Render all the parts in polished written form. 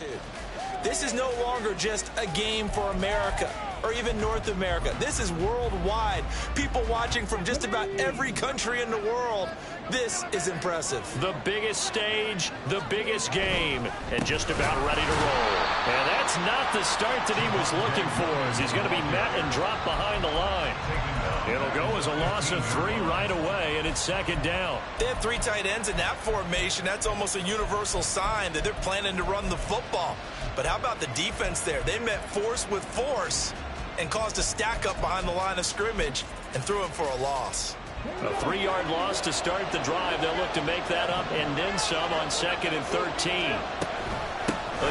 attitude. This is no longer just a game for America or even North America. This is worldwide. People watching from just about every country in the world. This is impressive. The biggest stage, the biggest game, and just about ready to roll. And that's not the start that he was looking for, as he's going to be met and dropped behind the line. It'll go as a loss of 3 right away, and it's second down. They have 3 tight ends in that formation. That's almost a universal sign that they're planning to run the football. But how about the defense there? They met force with force and caused a stack up behind the line of scrimmage and threw him for a loss. A 3-yard loss to start the drive. They'll look to make that up and then some on 2nd and 13.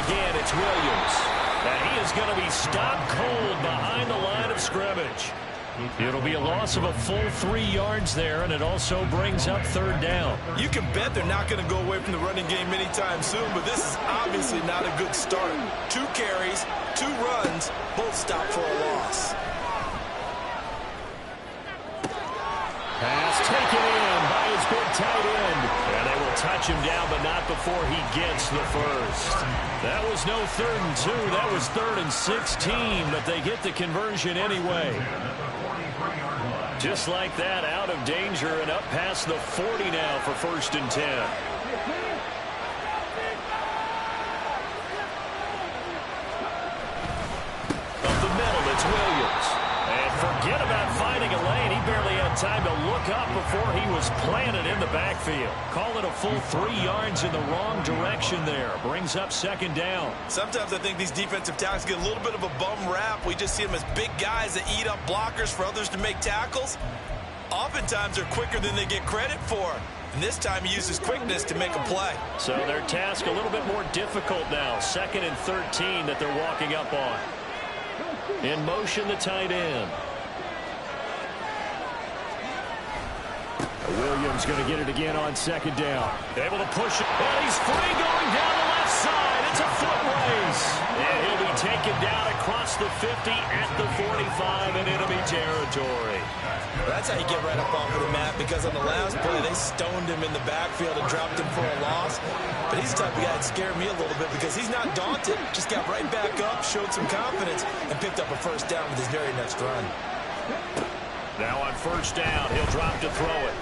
Again, it's Williams. And he is going to be stopped cold behind the line of scrimmage. It'll be a loss of a full 3 yards there, and it also brings up 3rd down. You can bet they're not going to go away from the running game anytime soon, but this is obviously not a good start. 2 carries, 2 runs, both stopped for a loss. Pass taken in by his big tight end. And they will touch him down, but not before he gets the first. That was no 3rd and 2. That was 3rd and 16, but they get the conversion anyway. Just like that, out of danger and up past the 40 now for 1st and 10. Up the middle, it's Williams. And forget about finding a lane. He barely had time to look up before he was planted in the backfield. Call it a full 3 yards in the wrong direction there. Brings up 2nd down. Sometimes I think these defensive tackles get a little bit of a bum rap. We just see them as big guys that eat up blockers for others to make tackles. Oftentimes they're quicker than they get credit for. And this time he uses quickness to make a play. So their task a little bit more difficult now. 2nd and 13 that they're walking up on. In motion, the tight end. Williams going to get it again on 2nd down. Able to push it. And he's free going down the left side. It's a foot race. And he'll be taken down across the 50 at the 45 in enemy territory. That's how you get right up off of the mat, because on the last play, they stoned him in the backfield and dropped him for a loss. But he's the type of guy that scared me a little bit because he's not daunted. Just got right back up, showed some confidence, and picked up a 1st down with his very next run. Now on 1st down, he'll drop to throw it.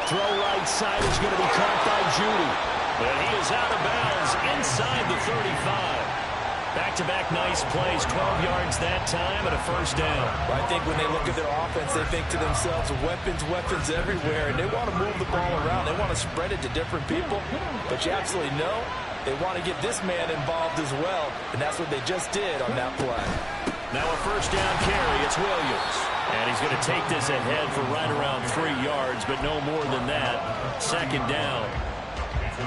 Throw right side is going to be caught by Judy. But he is out of bounds inside the 35. Back-to-back nice plays, 12 yards that time, and a 1st down. Well, I think when they look at their offense, they think to themselves, weapons everywhere, and they want to move the ball around. They want to spread it to different people, but you absolutely know they want to get this man involved as well, and that's what they just did on that play. Now a 1st down carry, it's Williams. And he's going to take this ahead for right around 3 yards, but no more than that. 2nd down.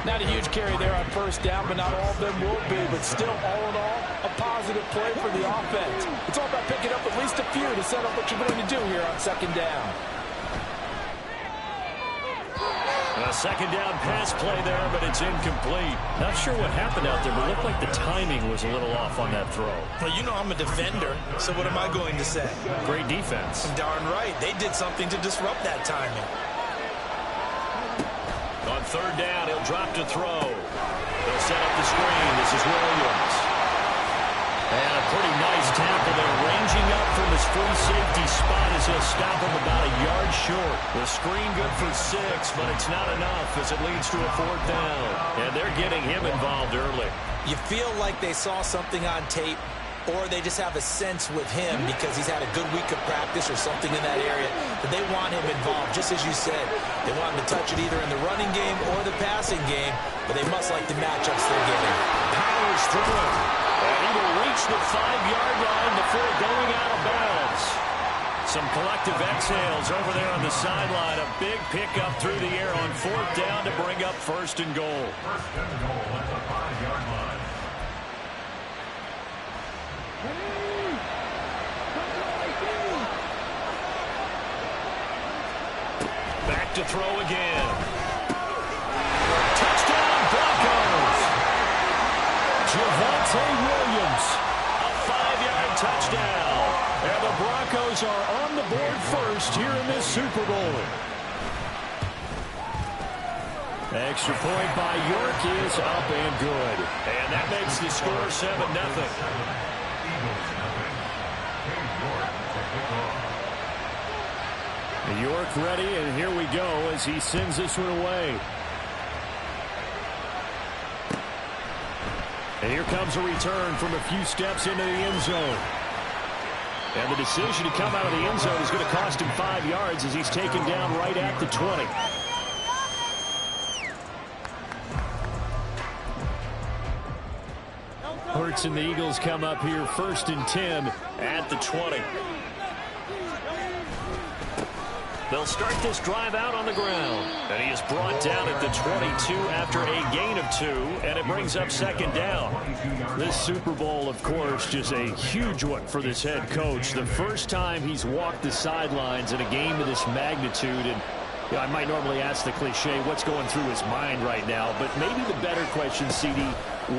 Not a huge carry there on 1st down, but not all of them will be. But still, all in all, a positive play for the offense. It's all about picking up at least a few to set up what you're going to do here on 2nd down. A 2nd down pass play there, but it's incomplete. Not sure what happened out there, but it looked like the timing was a little off on that throw. Well, you know I'm a defender, so what am I going to say? Great defense. Darn right. They did something to disrupt that timing. On 3rd down, he'll drop to throw. They'll set up the screen. This is Williams. And a pretty nice tackle there, ranging up from his free safety spot as he'll stop him about a yard short. The screen good for 6, but it's not enough as it leads to a 4th down. And they're getting him involved early. You feel like they saw something on tape, or they just have a sense with him because he's had a good week of practice or something in that area, that they want him involved, just as you said. They want him to touch it either in the running game or the passing game, but they must like the matchups they're getting. Powers through it. And he will reach the 5-yard line before going out of bounds. Some collective exhales over there on the sideline. A big pickup through the air on 4th down to bring up 1st and goal. Back to throw again. Touchdown, Broncos. Javonte Williams, a 5-yard touchdown. And the Broncos are on the board first here in this Super Bowl. Extra point by York is up and good. And that makes the score 7-0. York ready, and here we go as he sends this one away. And here comes a return from a few steps into the end zone. And the decision to come out of the end zone is going to cost him 5 yards as he's taken down right at the 20. Hurts and the Eagles come up here 1st and 10 at the 20. They'll start this drive out on the ground. And he is brought down at the 22 after a gain of 2, and it brings up 2nd down. This Super Bowl, of course, just a huge one for this head coach. The first time he's walked the sidelines in a game of this magnitude. And you know, I might normally ask the cliche, what's going through his mind right now? But maybe the better question, CD,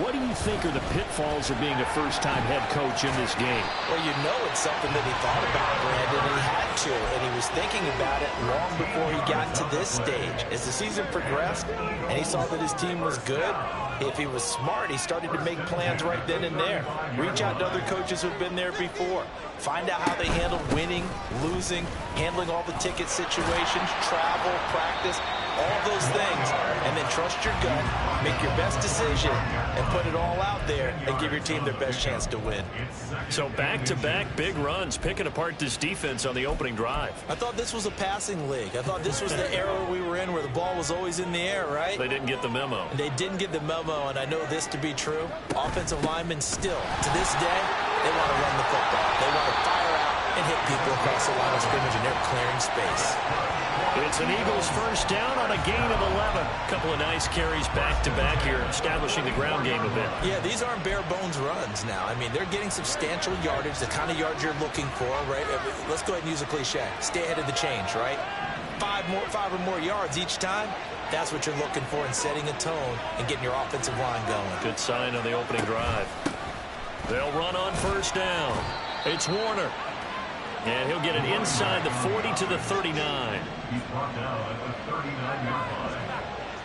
what do you think are the pitfalls of being a first-time head coach in this game? Well, you know it's something that he thought about, Brandon, and he had to, and he was thinking about it long before he got to this stage. As the season progressed and he saw that his team was good, if he was smart, he started to make plans right then and there. Reach out to other coaches who've been there before. Find out how they handle winning, losing, handling all the ticket situations, travel, practice, all those things, and then trust your gut, make your best decision, and put it all out there and give your team their best chance to win. So back-to-back big runs, picking apart this defense on the opening drive. I thought this was a passing league. I thought this was the era we were in where the ball was always in the air, right? They didn't get the memo. They didn't get the memo, and I know this to be true. Offensive linemen still, to this day, they want to run the football. They want to fire out and hit people across the line of scrimmage, and they're clearing space. It's an Eagles first down on a gain of 11. Couple of nice carries back-to-back here, establishing the ground game a bit. Yeah, these aren't bare-bones runs now. I mean, they're getting substantial yardage, the kind of yards you're looking for, right? Let's go ahead and use a cliche. Stay ahead of the change, right? 5 or more yards each time. That's what you're looking for in setting a tone and getting your offensive line going. Good sign on the opening drive. They'll run on first down. It's Warner. And he'll get it inside the 40 to the 39. He's brought down at the 39-yard line.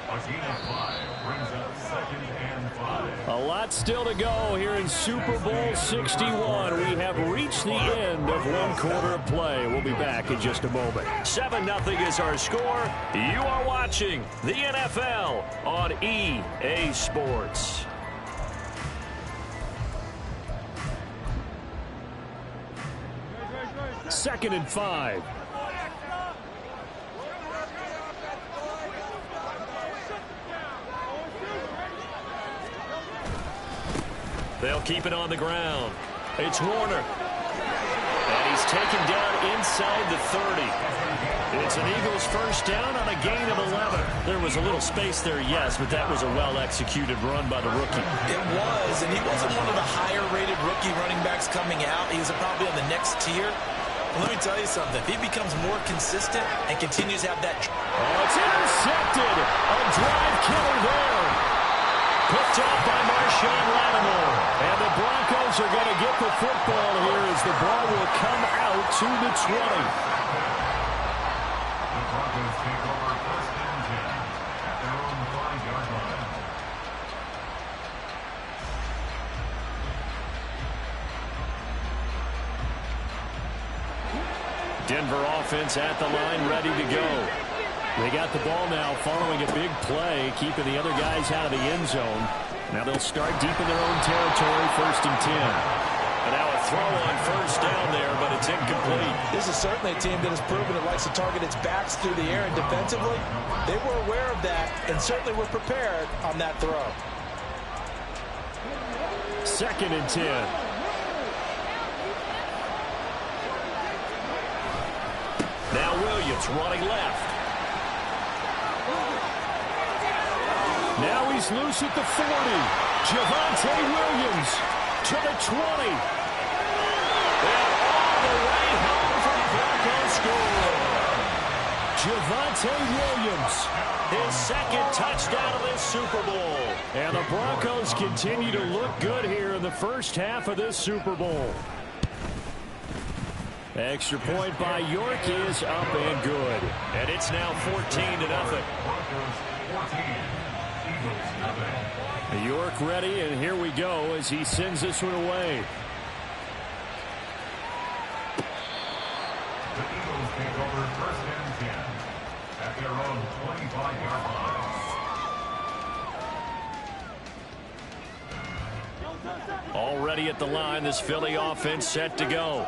A gain of 5 brings up 2nd and 5. A lot still to go here in Super Bowl 61. We have reached the end of one quarter of play. We'll be back in just a moment. 7-0 is our score. You are watching the NFL on EA Sports. Second and 5. They'll keep it on the ground. It's Warner. And he's taken down inside the 30. It's an Eagles first down on a gain of 11. There was a little space there, yes, but that was a well-executed run by the rookie. It was, and he wasn't one of the higher-rated rookie running backs coming out. He was probably on the next tier. Let me tell you something. If he becomes more consistent and continues to have that... Oh, it's intercepted. A drive killer there. Picked off by Marshawn Lattimore. And the Broncos are going to get the football here as the ball will come out to the 20. The Broncos take over 1st and 10 at their own 5-yard line. Denver offense at the line, ready to go. They got the ball now following a big play, keeping the other guys out of the end zone. Now they'll start deep in their own territory, 1st and 10. And now a throw on first down there, but it's incomplete. This is certainly a team that has proven it likes to target its backs through the air, and defensively, they were aware of that and certainly were prepared on that throw. 2nd and 10. Now Williams running left. Now he's loose at the 40. Javonte Williams to the 20. And all the way home for the Broncos score. Javonte Williams, his 2nd touchdown of this Super Bowl. And the Broncos continue to look good here in the first half of this Super Bowl. Extra point by York is up and good. And it's now 14-0. Eagles nothing. York ready, and here we go as he sends this one away. The Eagles take over first and 10 at their own 25-yard line. Already at the line, this Philly offense set to go.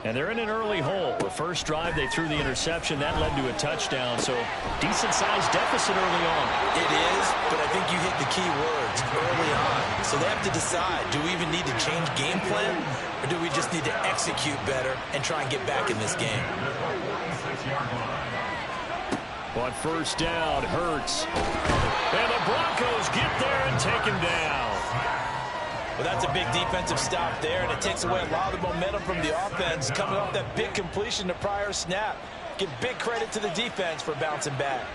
And they're in an early hole. The first drive, they threw the interception. That led to a touchdown, so decent-sized deficit early on. It is, but I think you hit the key words early on. So they have to decide, do we even need to change game plan, or do we just need to execute better and try and get back in this game? On first down, Hurts. And the Broncos get there and take him down. Well, that's a big defensive stop there, and it takes away a lot of the momentum from the offense coming off that big completion to prior snap. Give big credit to the defense for bouncing back.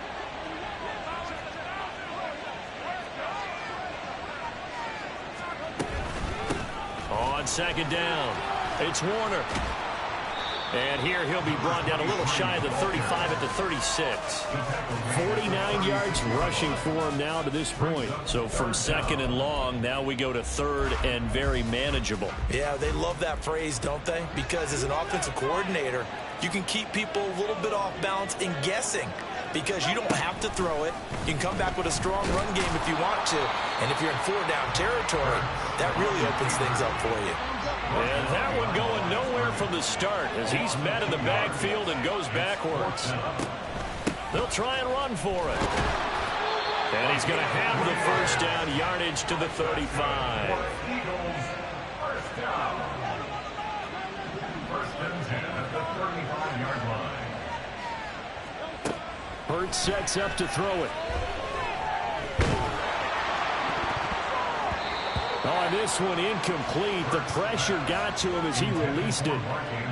On second down, it's Warner. And here he'll be brought down a little shy of the 35 at the 36. 49 yards rushing for him now to this point. So from second and long, now we go to third and very manageable. Yeah, they love that phrase, don't they? Because as an offensive coordinator, you can keep people a little bit off balance and guessing. Because you don't have to throw it. You can come back with a strong run game if you want to. And if you're in four-down territory, that really opens things up for you. And that one going nowhere from the start as he's met in the backfield and goes backwards. They'll try and run for it. And he's going to have the first down, yardage to the 35. First down. First and 10 at the 35-yard line. Hurts sets up to throw it. On this one, incomplete. The pressure got to him as he released it.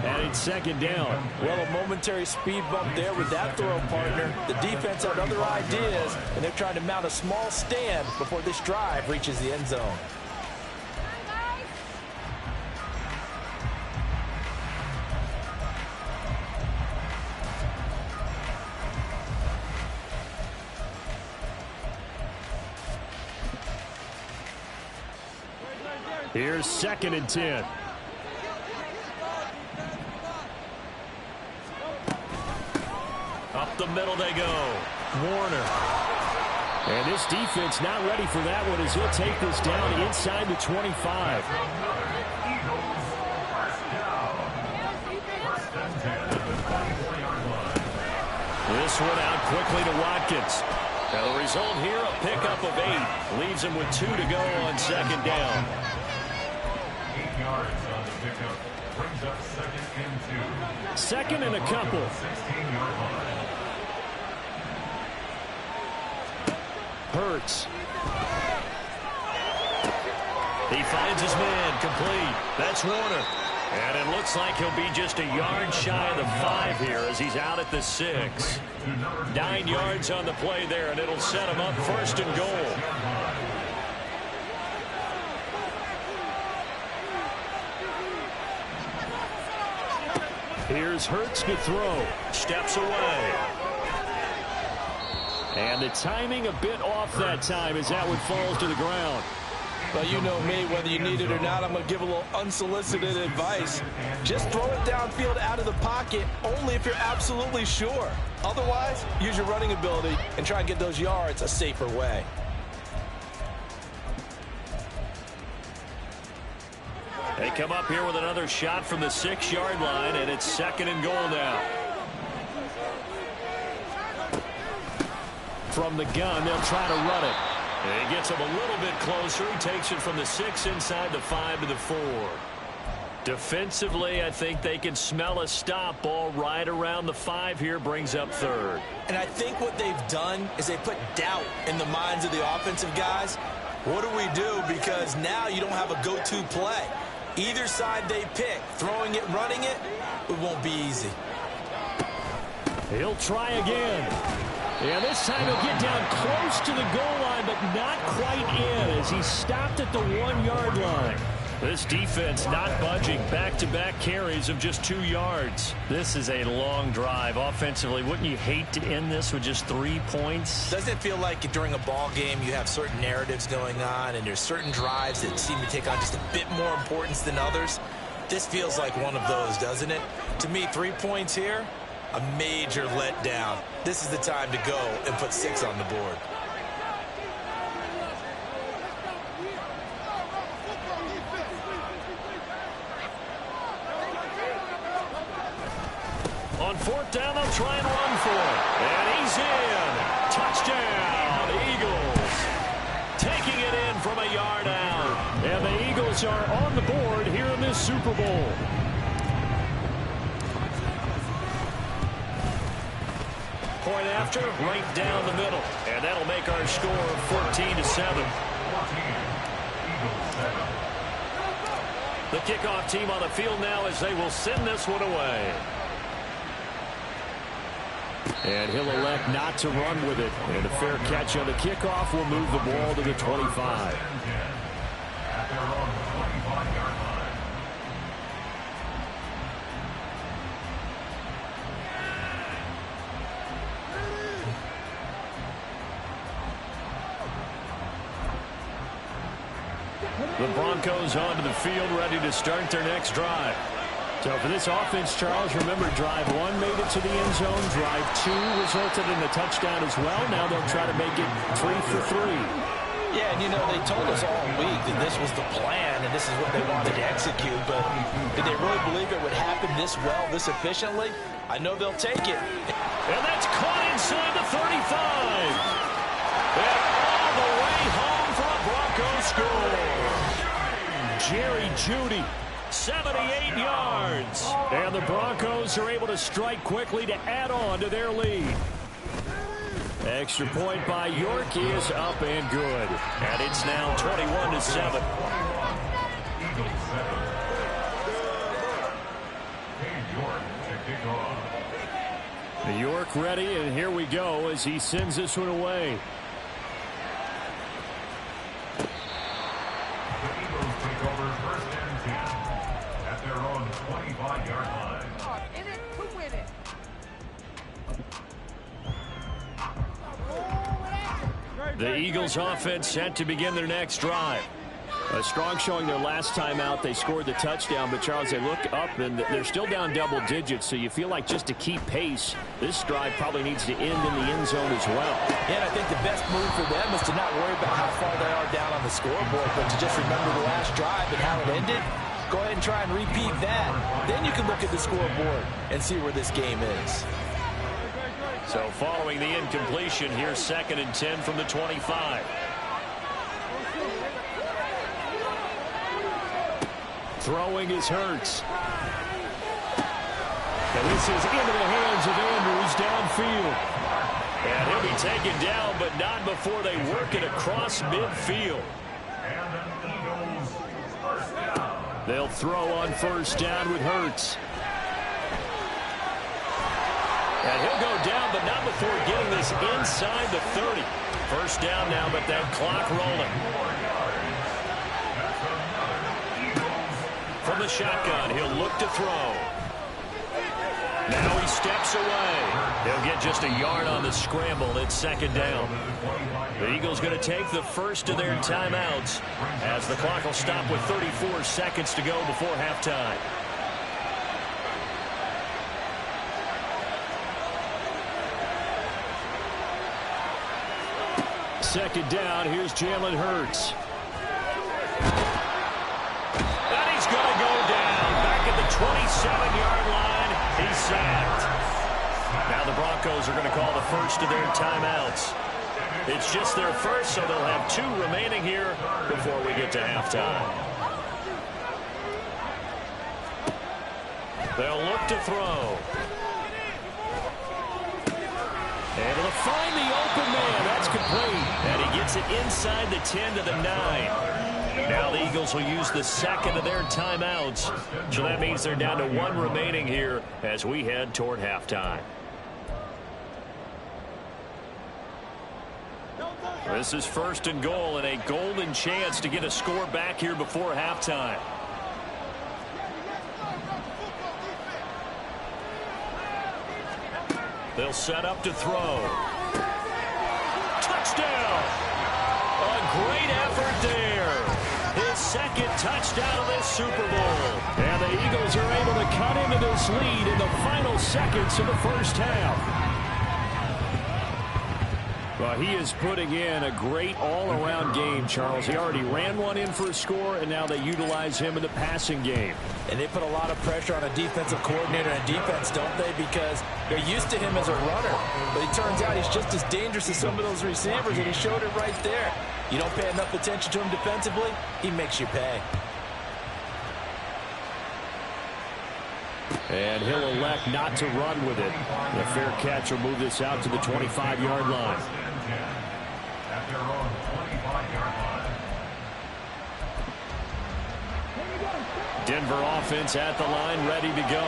And it's second down. Well, a momentary speed bump there with that throw, partner. The defense had other ideas, and they're trying to mount a small stand before this drive reaches the end zone. Here's second and 10. Up the middle they go. Warner. And this defense not ready for that one as he'll take this down inside the 25. This one out quickly to Watkins. Now the result here, a pickup of 8. Leaves him with 2 to go on second down. 8 yards on the pickup. Brings up second and 2. Second and a couple. 16-yard line. Hurts. He finds his man, complete. That's Warner. And it looks like he'll be just a yard shy of the 5 here as he's out at the 6. 9 yards on the play there, and it'll set him up first and goal. Here's Hurts to throw. Steps away. And the timing a bit off that time as that one falls to the ground. Well, you know me, whether you need it or not, I'm going to give a little unsolicited advice. Just throw it downfield out of the pocket only if you're absolutely sure. Otherwise, use your running ability and try and get those yards a safer way. They come up here with another shot from the 6-yard line, and it's second and goal now. From the gun, they'll try to run it. And he gets him a little bit closer. He takes it from the 6 inside the 5 to the 4. Defensively, I think they can smell a stop. Ball right around the 5 here, brings up third. And I think what they've done is they put doubt in the minds of the offensive guys. What do we do? Because now you don't have a go-to play. Either side they pick, throwing it, running it, it won't be easy. He'll try again. Yeah, this time he'll get down close to the goal line, but not quite in as he stopped at the 1-yard line. This defense not budging. Back-to-back carries of just 2 yards. This is a long drive offensively. Wouldn't you hate to end this with just 3 points? Doesn't it feel like during a ball game you have certain narratives going on and there's certain drives that seem to take on just a bit more importance than others? This feels like one of those, doesn't it? To me, 3 points here, a major letdown. This is the time to go and put 6 on the board. On 4th down, they'll try and run for it. And he's in. Touchdown, Eagles. Taking it in from a yard out. And the Eagles are on the board here in this Super Bowl. Point after, right down the middle. And that'll make our score 14-7. The kickoff team on the field now as they will send this one away. And he'll elect not to run with it. And a fair catch on the kickoff will move the ball to the 25. The Broncos onto the field, ready to start their next drive. So for this offense, Charles, remember drive 1 made it to the end zone. Drive 2 resulted in a touchdown as well. Now they'll try to make it 3 for 3. Yeah, and you know, they told us all week that this was the plan and this is what they wanted to execute, but did they really believe it would happen this well, this efficiently? I know they'll take it. And that's caught inside the 35. And all the way home for a Broncos score. Jerry Jeudy. 78 yards. And the Broncos are able to strike quickly to add on to their lead. Extra point by York is up and good. And it's now 21-7. York ready, and here we go as he sends this one away. The Eagles offense set to begin their next drive. A strong showing their last time out. They scored the touchdown, but Charles, they look up and they're still down double digits, so you feel like just to keep pace, this drive probably needs to end in the end zone as well. Yeah, and I think the best move for them is to not worry about how far they are down on the scoreboard, but to just remember the last drive and how it ended. Go ahead and try and repeat that. Then you can look at the scoreboard and see where this game is. So following the incompletion, here's 2nd and 10 from the 25. Throwing is Hurts. And this is into the hands of Andrews downfield. And he'll be taken down, but not before they work it across midfield. They'll throw on 1st down with Hurts. And he'll go down, but not before getting this inside the 30. 1st down now, but that clock rolling. From the shotgun, he'll look to throw. Now he steps away. He'll get just a yard on the scramble. It's 2nd down. The Eagles going to take the first of their timeouts as the clock will stop with 34 seconds to go before halftime. Second down, here's Jalen Hurts. And he's going to go down. Back at the 27-yard line, he's sacked. Now the Broncos are going to call the first of their timeouts. It's just their first, so they'll have 2 remaining here before we get to halftime. They'll look to throw. Able to find the open man. That's complete. And he gets it inside the 10 to the 9. Now the Eagles will use the 2nd of their timeouts. So that means they're down to 1 remaining here as we head toward halftime. This is 1st and goal and a golden chance to get a score back here before halftime. They'll set up to throw. Touchdown! A great effort there. His second touchdown of this Super Bowl. And the Eagles are able to cut into this lead in the final seconds of the first half. Well, he is putting in a great all-around game, Charles. He already ran one in for a score, and now they utilize him in the passing game. And they put a lot of pressure on a defensive coordinator and defense, don't they? Because they're used to him as a runner. But it turns out he's just as dangerous as some of those receivers, and he showed it right there. You don't pay enough attention to him defensively, he makes you pay. And he'll elect not to run with it. The fair catch will move this out to the 25-yard line. At their own 25-yard line. Denver offense at the line, ready to go.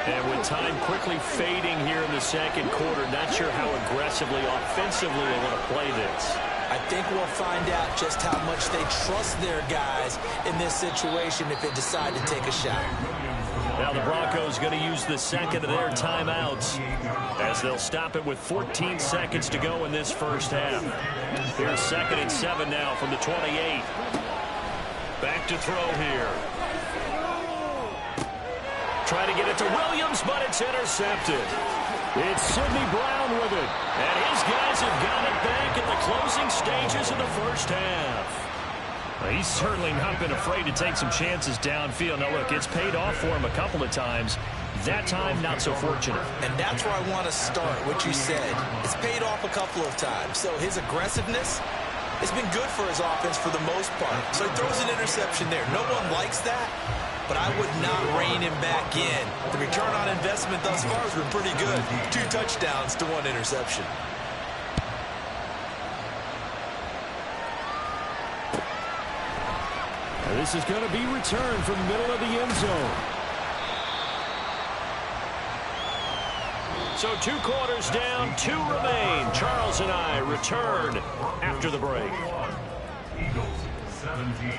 And with time quickly fading here in the second quarter, not sure how aggressively, offensively they want to play this. I think we'll find out just how much they trust their guys in this situation if they decide to take a shot. Now the Broncos going to use the second of their timeouts as they'll stop it with 14 seconds to go in this first half. Here's 2nd and 7 now from the 28. Back to throw here. Trying to get it to Williams, but it's intercepted. It's Sidney Brown with it. And his guys have got it back at the closing stages of the first half. Well, he's certainly not been afraid to take some chances downfield. Now, look, it's paid off for him a couple of times. That time, not so fortunate. And that's where I want to start, what you said. It's paid off a couple of times. So his aggressiveness has been good for his offense for the most part. So he throws an interception there. No one likes that, but I would not rein him back in. The return on investment thus far has been pretty good. 2 touchdowns to 1 interception. This is going to be returned from the middle of the end zone. So 2 quarters down, 2 remain. Charles and I return after the break. Eagles 17.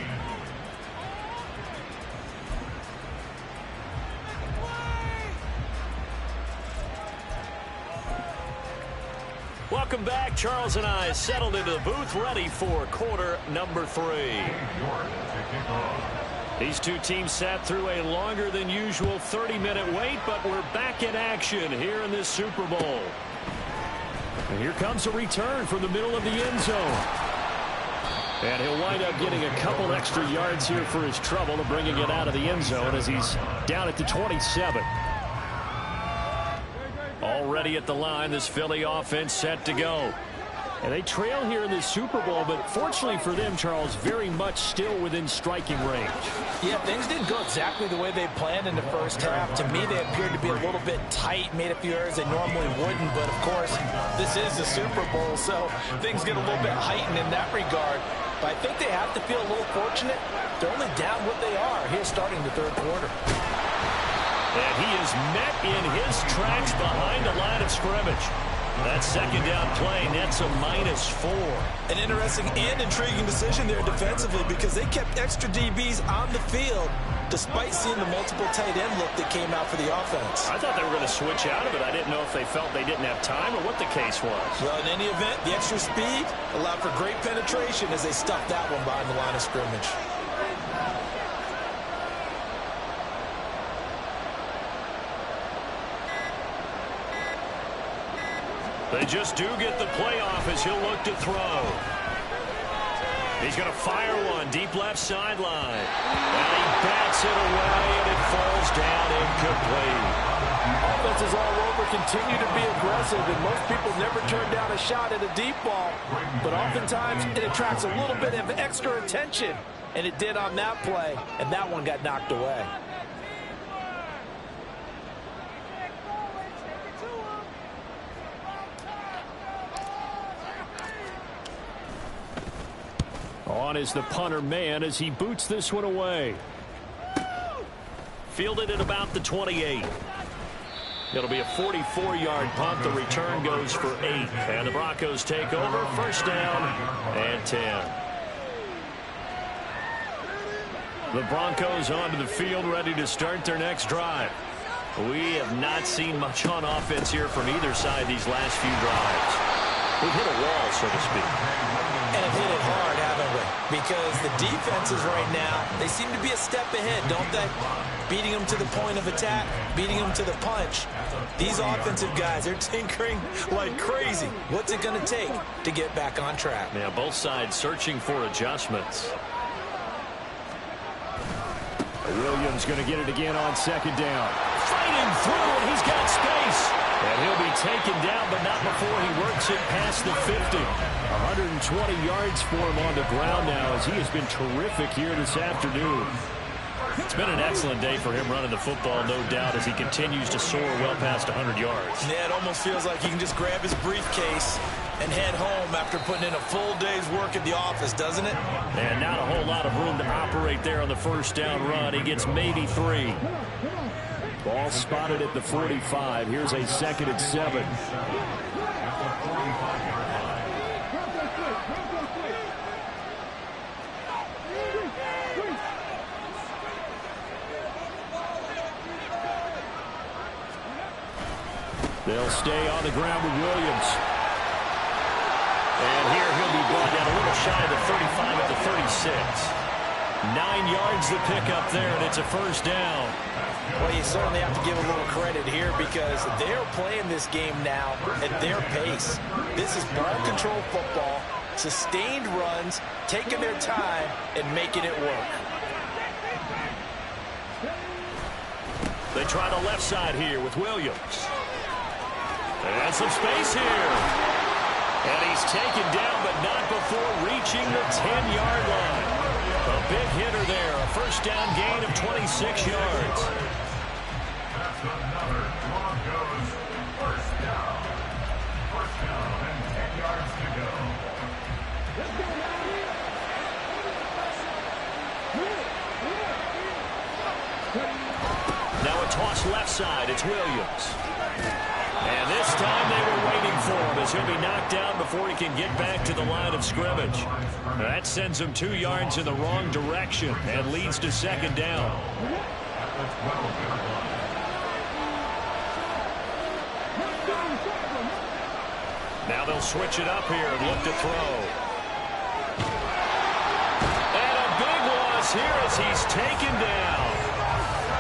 Welcome back. Charles and I settled into the booth, ready for quarter number 3. These two teams sat through a longer than usual 30-minute wait, but we're back in action here in this Super Bowl. And here comes a return from the middle of the end zone. And he'll wind up getting a couple extra yards here for his trouble of bringing it out of the end zone as he's down at the 27. Already at the line, this Philly offense set to go. And they trail here in the Super Bowl, but fortunately for them, Charles, very much still within striking range. Yeah, things didn't go exactly the way they planned in the first half. To me, they appeared to be a little bit tight, made a few errors they normally wouldn't. But, of course, this is the Super Bowl, so things get a little bit heightened in that regard. But I think they have to feel a little fortunate. They're only down what they are here starting the third quarter. And he is met in his tracks behind the line of scrimmage. That second down play nets a -4. An interesting and intriguing decision there defensively because they kept extra DBs on the field despite seeing the multiple tight end look that came out for the offense. I thought they were going to switch out of it. I didn't know if they felt they didn't have time or what the case was. Well, in any event, the extra speed allowed for great penetration as they stuffed that one behind the line of scrimmage. They just do get the playoff as he'll look to throw. He's going to fire one deep left sideline. And he bats it away, and it falls down incomplete. Offenses all over continue to be aggressive, and most people never turn down a shot at a deep ball. But oftentimes, it attracts a little bit of extra attention, and it did on that play, and that one got knocked away. On is the punter man as he boots this one away. Fielded at about the 28. It'll be a 44-yard punt. The return goes for 8. And the Broncos take over. First down and 10. The Broncos onto the field ready to start their next drive. We have not seen much on offense here from either side these last few drives. We've hit a wall, so to speak. And have hit it hard, haven't we? Because the defenses right now, they seem to be a step ahead, don't they? Beating them to the point of attack, beating them to the punch. These offensive guys, they're tinkering like crazy. What's it going to take to get back on track? Yeah, both sides searching for adjustments. Williams going to get it again on second down. Fighting through, and he's got space. And he'll be taken down, but not before he works it past the 50. 120 yards for him on the ground now as he has been terrific here this afternoon. It's been an excellent day for him running the football, no doubt, as he continues to soar well past 100 yards. Yeah, it almost feels like he can just grab his briefcase and head home after putting in a full day's work at the office, doesn't it? And not a whole lot of room to operate there on the first down run. He gets maybe 3. Ball spotted at the 45. Here's a 2nd and 7. They'll stay on the ground with Williams. And here he'll be brought down a little shy of the 35 at the 36. 9 yards to pick up there, and it's a first down. Well, you certainly have to give a little credit here because they're playing this game now at their pace. This is ball control football, sustained runs, taking their time, and making it work. They try the left side here with Williams. And some space here. And he's taken down, but not before reaching the 10-yard line. A big hitter there. A first down gain of 26 yards. That's another Broncos first down. First down and 10 yards to go. Now a toss left side. It's Williams. And this time they were waiting for him as he'll be knocked down before he can get back to the line of scrimmage. That sends him 2 yards in the wrong direction and leads to second down. Now they'll switch it up here and look to throw. And a big loss here as he's taken down.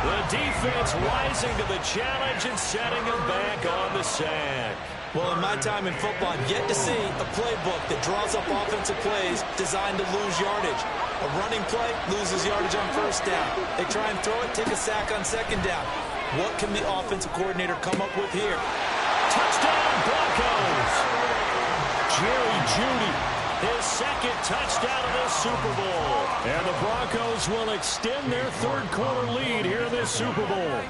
The defense rising to the challenge and setting him back on the sack. Well, in my time in football, I've yet to see a playbook that draws up offensive plays designed to lose yardage. A running play loses yardage on first down. They try and throw it, take a sack on second down. What can the offensive coordinator come up with here? Touchdown, Broncos! Jerry Jeudy, his second touchdown of this Super Bowl. And the Broncos will extend their third-quarter lead here in this Super Bowl.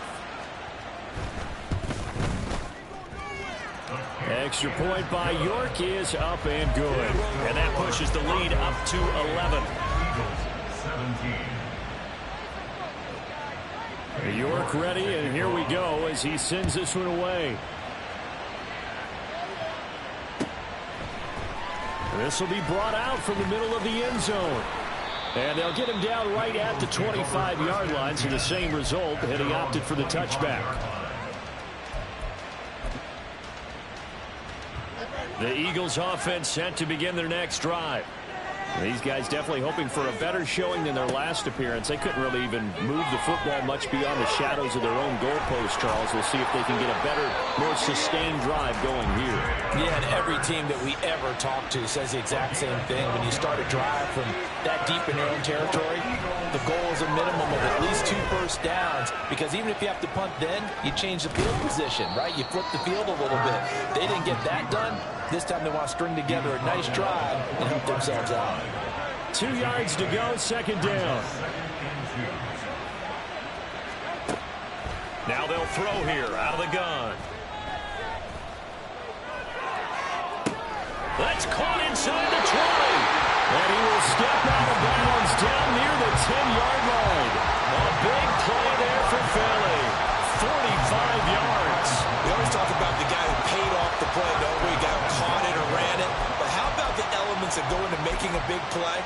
Extra point by York is up and good. And that pushes the lead up to 11. 17. York ready, and here we go as he sends this one away. This will be brought out from the middle of the end zone. And they'll get him down right at the 25-yard line, so the same result, and he opted for the touchback. The Eagles offense set to begin their next drive. These guys definitely hoping for a better showing than their last appearance. They couldn't really even move the football much beyond the shadows of their own goalpost, Charles. We'll see if they can get a better, more sustained drive going here. Yeah, and every team that we ever talk to says the exact same thing. When you start a drive from that deep in your own territory, the goal is a minimum of at least 2 first downs, because even if you have to punt then, you change the field position, right? You flip the field a little bit. They didn't get that done. This time they want to string together a nice drive and help themselves out. 2 yards to go, second down. Now they'll throw here out of the gun. That's caught inside the 20. And he will step out of bounds down near the 10-yard line. A big play there for Philly. 45 yards. We always talk about the guy who paid off the play, don't we? Got caught it or ran it. But how about the elements that go into making a big play?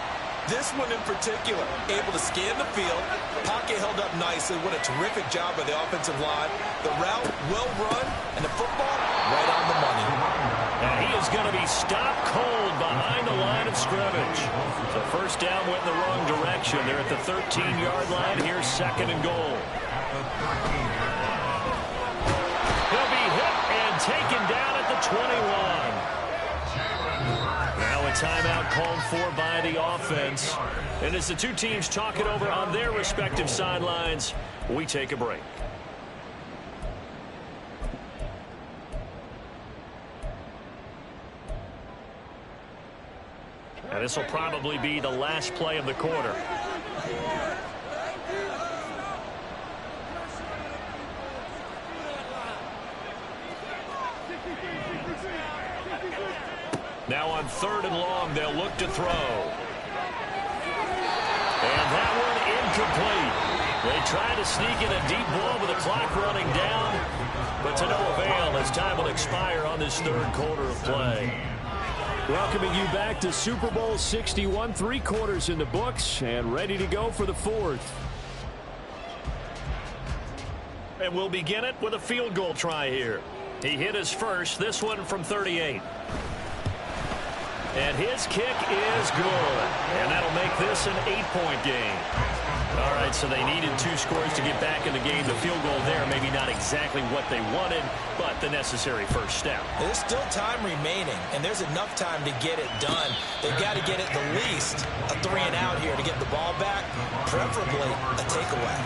This one in particular, able to scan the field, pocket held up nicely. What a terrific job by the offensive line. The route well run, and the football right on the money. And he is going to be stopped cold behind the line of scrimmage. So first down went in the wrong direction. They're at the 13-yard line. Here's second and goal. He'll be hit and taken down at the 21. Now a timeout called for by the offense. And as the two teams talk it over on their respective sidelines, we take a break. And this will probably be the last play of the quarter. Now on third and long, they'll look to throw. And that one incomplete. They try to sneak in a deep ball with the clock running down, but to no avail as time will expire on this third quarter of play. Welcoming you back to Super Bowl 61, 3 quarters in the books, and ready to go for the fourth. And we'll begin it with a field goal try here. He hit his first, this one from 38. And his kick is good. And that'll make this an 8-point game. All right, so they needed 2 scores to get back in the game. The field goal there, maybe not exactly what they wanted, but the necessary first step. There's still time remaining, and there's enough time to get it done. They've got to get at the least a 3-and-out here to get the ball back, preferably a takeaway.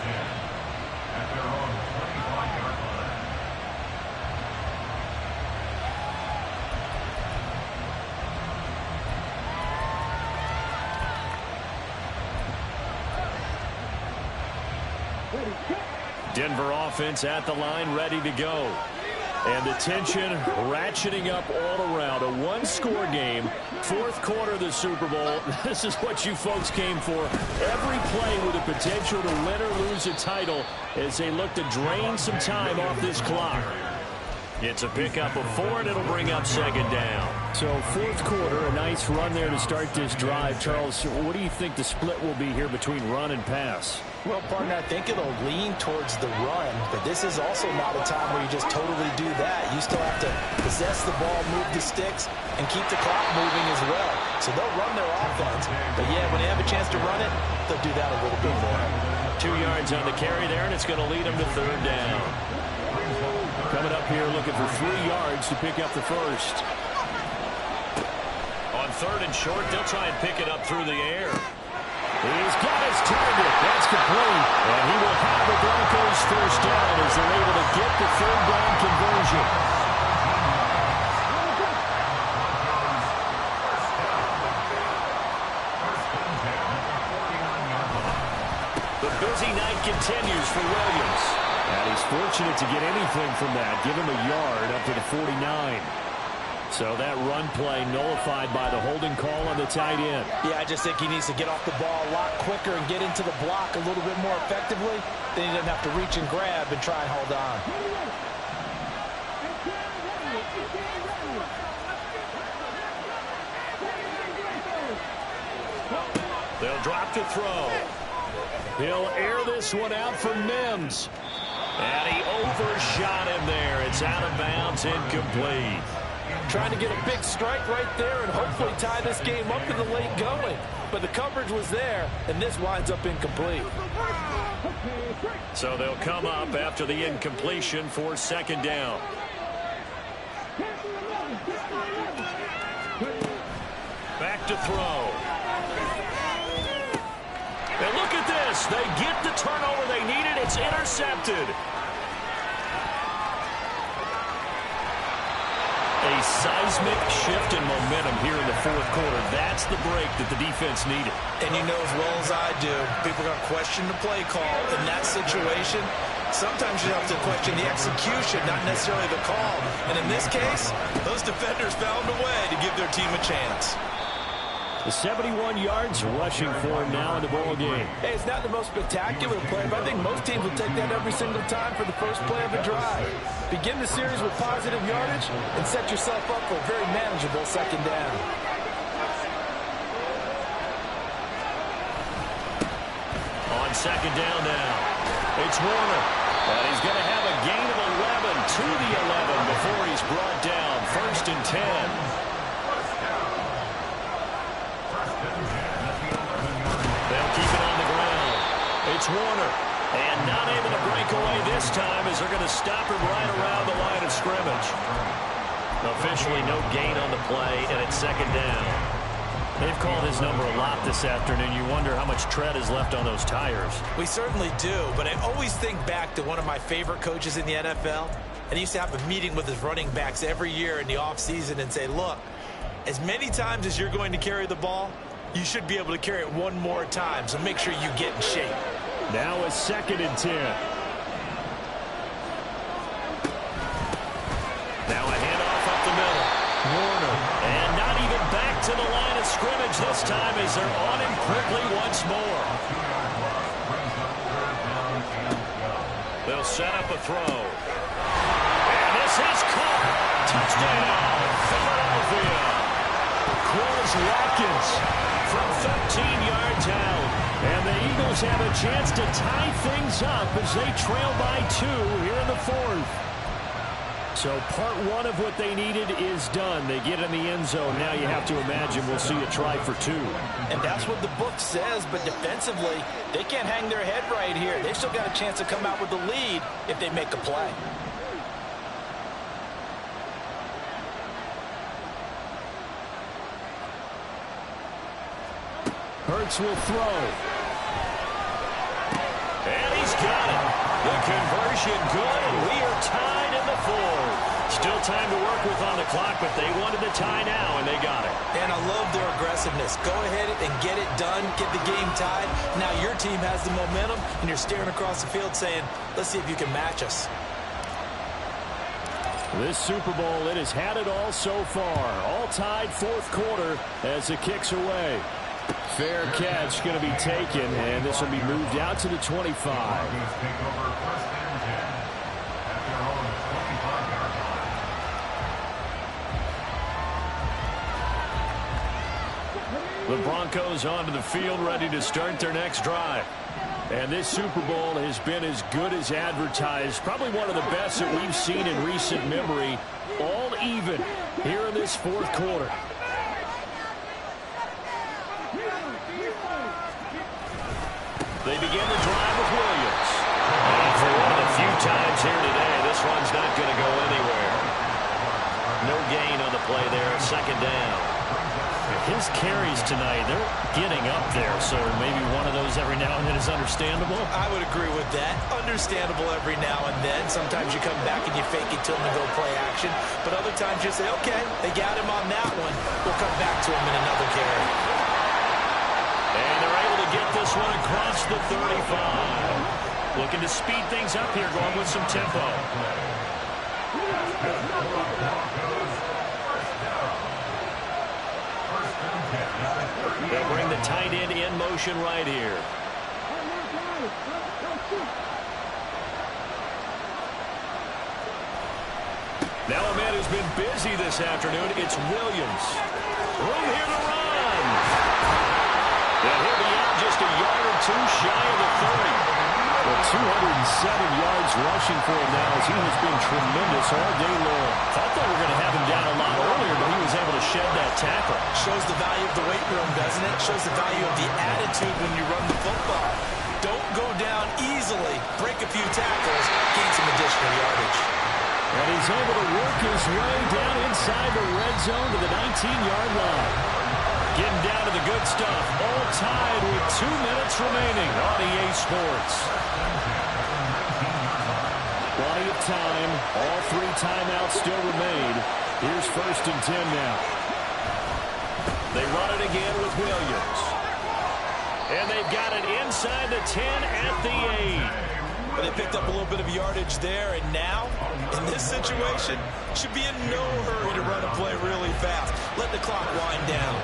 Denver offense at the line, ready to go. And the tension ratcheting up all around. A 1-score game, 4th quarter of the Super Bowl. This is what you folks came for. Every play with the potential to win or lose a title as they look to drain some time off this clock. It's a pickup of 4, and it'll bring up second down. So 4th quarter, a nice run there to start this drive. Charles, what do you think the split will be here between run and pass? Well, partner, I think it'll lean towards the run, but this is also not a time where you just totally do that. You still have to possess the ball, move the sticks, and keep the clock moving as well. So they'll run their offense, but yeah, when they have a chance to run it, they'll do that a little bit more. 2 yards on the carry there, and it's going to lead them to third down. Coming up here looking for 3 yards to pick up the first. On third and short, they'll try and pick it up through the air. He's got his target. That's complete. And he will have the Broncos first down as they're able to get the third down conversion. The busy night continues for Williams. And he's fortunate to get anything from that. Give him a yard up to the 49. So that run play nullified by the holding call on the tight end. Yeah, I just think he needs to get off the ball a lot quicker and get into the block a little bit more effectively. Then he doesn't have to reach and grab and try and hold on. They'll drop to throw. He'll air this one out for Mims. And he overshot him there. It's out of bounds, incomplete. Trying to get a big strike right there and hopefully tie this game up in the late going. But the coverage was there, and this winds up incomplete. So they'll come up after the incompletion for second down. Back to throw. And look at this. They get the turnover they needed. It's intercepted. A seismic shift in momentum here in the fourth quarter. That's the break that the defense needed. And you know as well as I do, people are going to question the play call in that situation. Sometimes you have to question the execution, not necessarily the call. And in this case, those defenders found a way to give their team a chance. The 71 yards rushing for him now in the ball game. Hey, it's not the most spectacular play, but I think most teams will take that every single time for the first play of a drive. Begin the series with positive yardage and set yourself up for a very manageable second down. second down now. It's Warner. And he's going to have a gain of 11 to the 11 before he's brought down. 1st and 10. They'll keep it on the ground. It's Warner. And not able to break away this time as they're going to stop him right around the line of scrimmage. Officially no gain on the play, and it's second down. They've called his number a lot this afternoon. You wonder how much tread is left on those tires. We certainly do, but I always think back to one of my favorite coaches in the NFL. And he used to have a meeting with his running backs every year in the offseason and say, look, as many times as you're going to carry the ball, you should be able to carry it one more time, so make sure you get in shape. Now a 2nd and 10. Now a handoff up the middle. Warner. And not even back to the line of scrimmage this time as they're on him quickly once more. They'll set up a throw. And this is caught. Touchdown, Philadelphia. Quaz Watkins from 13 yards out. And the Eagles have a chance to tie things up as they trail by 2 here in the 4th. So part 1 of what they needed is done. They get in the end zone. Now you have to imagine we'll see a try for 2. And that's what the book says, but defensively, they can't hang their head right here. They've still got a chance to come out with the lead if they make a play. Hurts will throw. And he's got it. The conversion good, and we are tied in the 4th. Still time to work with on the clock, but they wanted the tie now, and they got it. And I love their aggressiveness. Go ahead and get it done, get the game tied. Now your team has the momentum, and you're staring across the field saying, let's see if you can match us. This Super Bowl, it has had it all so far. All tied 4th quarter as it kicks away. Fair catch going to be taken, and this will be moved out to the 25. The Broncos onto the field, ready to start their next drive. And this Super Bowl has been as good as advertised. Probably one of the best that we've seen in recent memory. All even here in this 4th quarter. They begin the drive with Williams. And for one of the few times here today, this one's not going to go anywhere. No gain on the play there, second down. His carries tonight, they're getting up there, so maybe one of those every now and then is understandable. I would agree with that. Understandable every now and then. Sometimes you come back and you fake it till them to go play action. But other times you say, okay, they got him on that one. We'll come back to him in another carry. And they're able to get this one across the 35. Looking to speed things up here, going with some tempo. They'll bring the tight end in motion right here. Now a man who's been busy this afternoon, it's Williams. Room here to run. And he'll be out just a yard or 2 shy of the 30. Well, 207 yards rushing for him now as he has been tremendous all day long. Thought they were going to have him down a lot earlier, but he was able to shed that tackle. Shows the value of the weight room, doesn't it? Shows the value of the attitude when you run the football. Don't go down easily. Break a few tackles. Gain some additional yardage. And he's able to work his way down inside the red zone to the 19-yard line. Getting down to the good stuff. All tied with 2 minutes remaining on EA Sports. Plenty of time. All 3 timeouts still remain. Here's 1st and 10 now. They run it again with Williams. And they've got it inside the 10 at the 8. But they picked up a little bit of yardage there, and now, in this situation, should be in no hurry to run a play really fast. Let the clock wind down.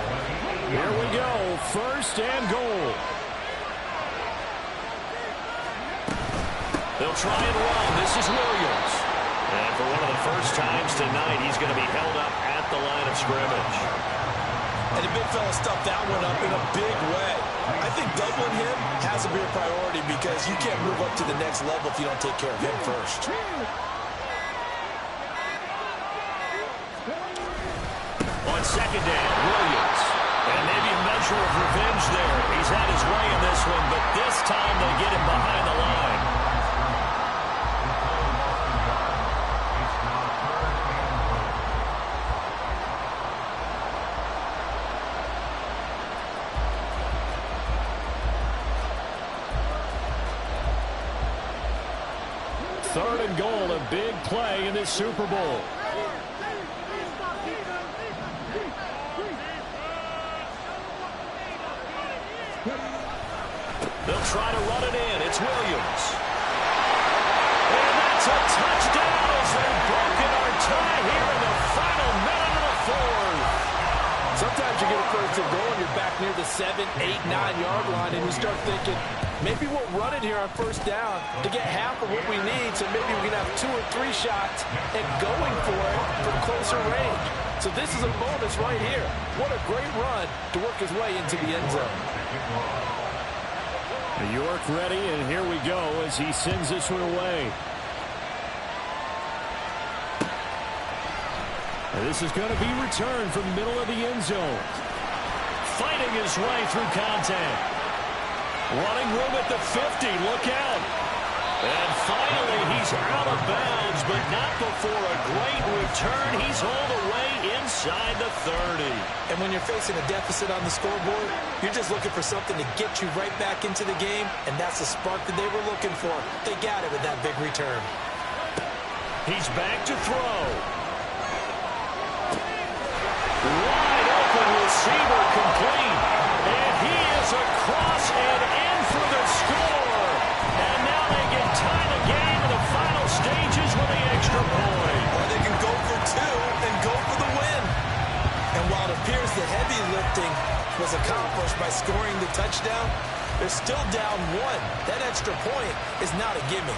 Here we go, 1st and goal. They'll try and run. This is Williams. And for one of the first times tonight, he's going to be held up at the line of scrimmage. And the big fella stuffed that one up in a big way. I think doubling him has to be a priority because you can't move up to the next level if you don't take care of him first. On second down, Williams. And maybe a measure of revenge there. He's had his way in this one, but this time they get him behind the line. Third and goal, a big play in this Super Bowl. They'll try to run it in. It's Williams. And that's a touchdown as they've broken our tie here in the final minute of the fourth. Sometimes you get a first and goal and you're back near the 7, 8, 9-yard line and you start thinking, maybe we'll run it here on first down to get half of what we need, so maybe we can have 2 or 3 shots and going for it from closer range. So this is a bonus right here. What a great run to work his way into the end zone. York ready, and here we go as he sends this one away. And this is going to be returned from the middle of the end zone. Fighting his way through contact. Running room at the 50. Look out. And finally, he's out of bounds, but not before a great return. He's all the way inside the 30. And when you're facing a deficit on the scoreboard, you're just looking for something to get you right back into the game, and that's the spark that they were looking for. They got it with that big return. He's back to throw. Wide open receiver complete. And he is across and in for the score. And now they get tie the game in the final stages with the extra point. Or they can go for 2 and go for the win. And while it appears the heavy lifting was accomplished by scoring the touchdown, they're still down 1. That extra point is not a gimme.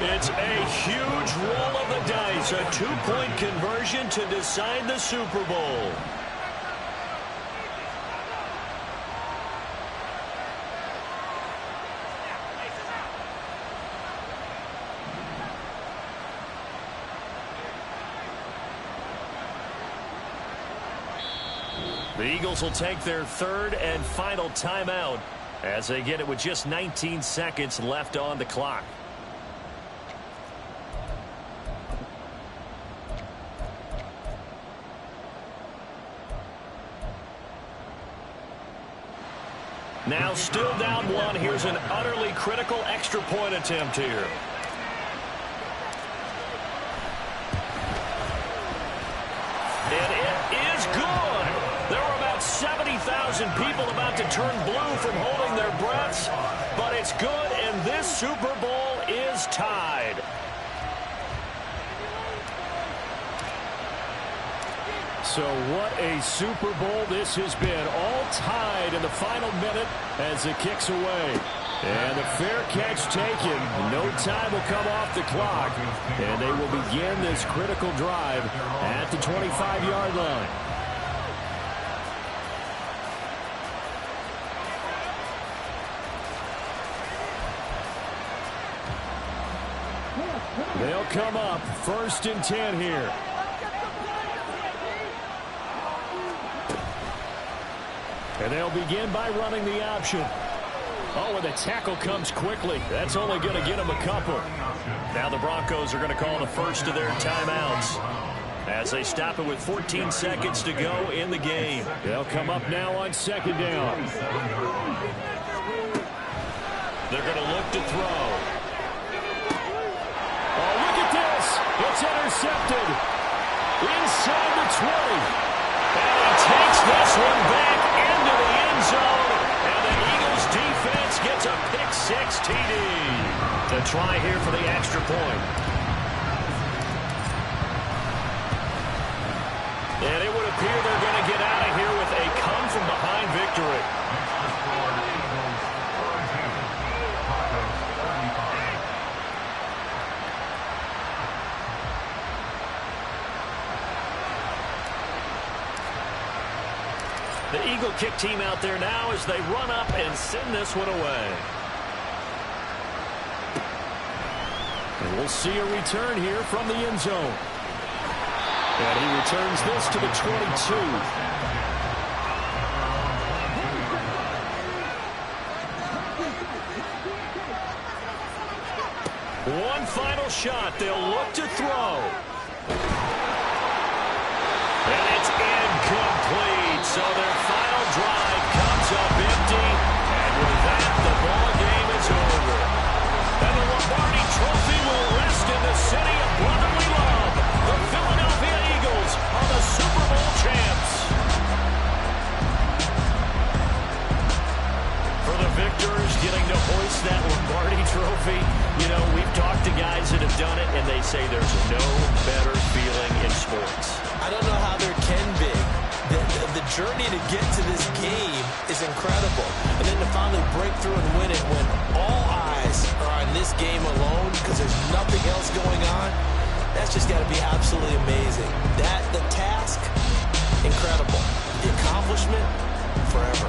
It's a huge roll of the dice, a 2-point conversion to decide the Super Bowl. The Eagles will take their third and final timeout as they get it with just 19 seconds left on the clock. Now still down 1. Here's an utterly critical extra point attempt here. And it is good. There were about 70,000 people about to turn blue from holding their breaths, but it's good, and this Super Bowl is tied. So what a Super Bowl this has been. All tied in the final minute as it kicks away. And the fair catch taken. No time will come off the clock. And they will begin this critical drive at the 25-yard line. They'll come up 1st and 10 here. And they'll begin by running the option. Oh, and the tackle comes quickly. That's only going to get them a couple. Now the Broncos are going to call the first of their timeouts as they stop it with 14 seconds to go in the game. They'll come up now on 2nd down. They're going to look to throw. Oh, look at this. It's intercepted. Inside the 20. And he takes this one back into the end zone. And the Eagles defense gets a pick-6 TD. To try here for the extra point. And it would appear they're going to get out of here with a come-from-behind victory. The Eagle kick team out there now as they run up and send this one away. And we'll see a return here from the end zone. And he returns this to the 22. One final shot. They'll look to throw. And it's incomplete. So their final drive comes up empty. And with that, the ball game is over. And the Lombardi Trophy will rest in the city of brotherly love. The Philadelphia Eagles are the Super Bowl champs. For the victors getting to hoist that Lombardi Trophy, you know, we've talked to guys that have done it, and they say there's no better feeling in sports. I don't know how there can be. The journey to get to this game is incredible. And then to finally break through and win it when all eyes are on this game alone because there's nothing else going on, that's just got to be absolutely amazing. The task, incredible. The accomplishment, forever.